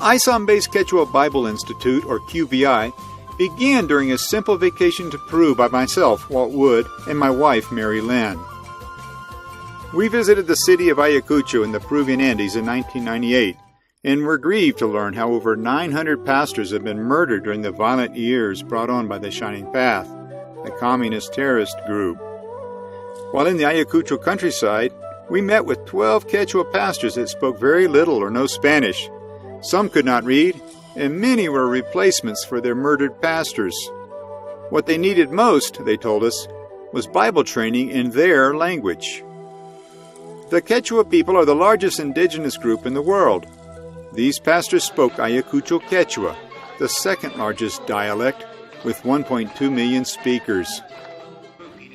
ISOM-based Quechua Bible Institute, or QBI, began during a simple vacation to Peru by myself, Walt Wood, and my wife, Mary Lynn. We visited the city of Ayacucho in the Peruvian Andes in 1998, and were grieved to learn how over 900 pastors have been murdered during the violent years brought on by the Shining Path, a communist terrorist group. While in the Ayacucho countryside, we met with 12 Quechua pastors that spoke very little or no Spanish. Some could not read, and many were replacements for their murdered pastors. What they needed most, they told us, was Bible training in their language. The Quechua people are the largest indigenous group in the world. These pastors spoke Ayacucho Quechua, the second largest dialect, with 1.2 million speakers.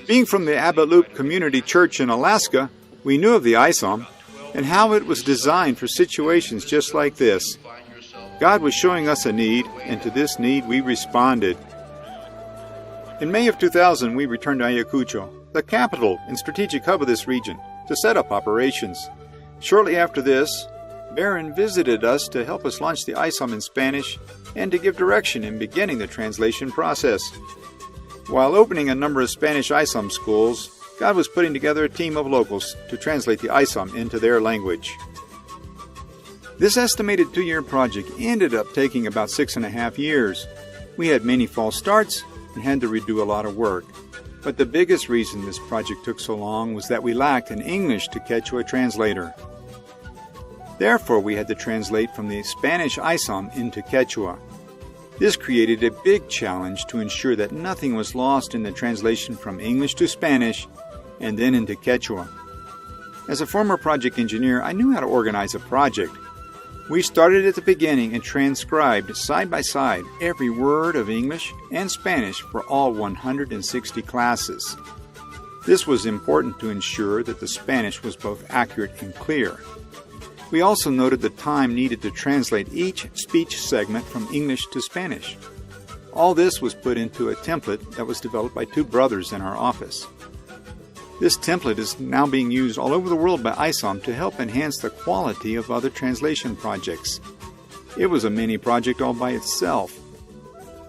Being from the Abalup Community Church in Alaska, we knew of the ISOM and how it was designed for situations just like this. God was showing us a need, and to this need we responded. In May of 2000, we returned to Ayacucho, the capital and strategic hub of this region, to set up operations. Shortly after this, Baron visited us to help us launch the ISOM in Spanish and to give direction in beginning the translation process. While opening a number of Spanish ISOM schools, God was putting together a team of locals to translate the ISOM into their language. This estimated 2-year project ended up taking about 6.5 years. We had many false starts and had to redo a lot of work. But the biggest reason this project took so long was that we lacked an English to Quechua translator. Therefore, we had to translate from the Spanish ISOM into Quechua. This created a big challenge to ensure that nothing was lost in the translation from English to Spanish and then into Quechua. As a former project engineer, I knew how to organize a project. We started at the beginning and transcribed side by side every word of English and Spanish for all 160 classes. This was important to ensure that the Spanish was both accurate and clear. We also noted the time needed to translate each speech segment from English to Spanish. All this was put into a template that was developed by 2 brothers in our office. This template is now being used all over the world by ISOM to help enhance the quality of other translation projects. It was a mini project all by itself.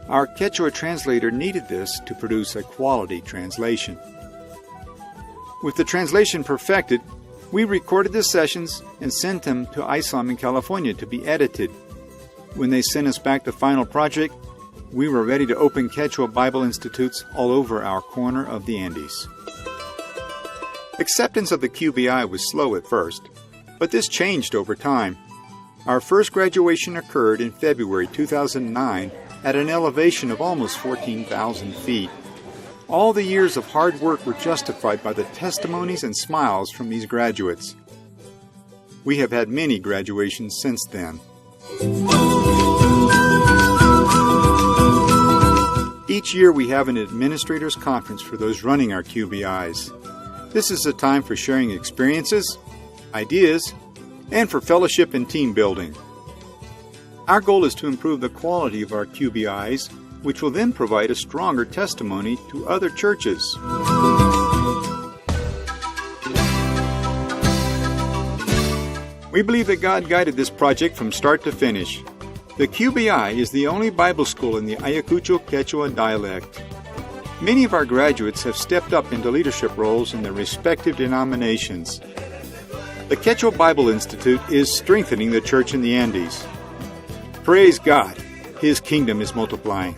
Our Quechua translator needed this to produce a quality translation. With the translation perfected, we recorded the sessions and sent them to ISOM in California to be edited. When they sent us back the final project, we were ready to open Quechua Bible Institutes all over our corner of the Andes. Acceptance of the QBI was slow at first, but this changed over time. Our first graduation occurred in February 2009 at an elevation of almost 14,000 feet. All the years of hard work were justified by the testimonies and smiles from these graduates. We have had many graduations since then. Each year we have an administrators conference for those running our QBIs. This is a time for sharing experiences, ideas, and for fellowship and team building. Our goal is to improve the quality of our QBIs, which will then provide a stronger testimony to other churches. We believe that God guided this project from start to finish. The QBI is the only Bible school in the Ayacucho Quechua dialect. Many of our graduates have stepped up into leadership roles in their respective denominations. The Quechua Bible Institute is strengthening the church in the Andes. Praise God, His kingdom is multiplying.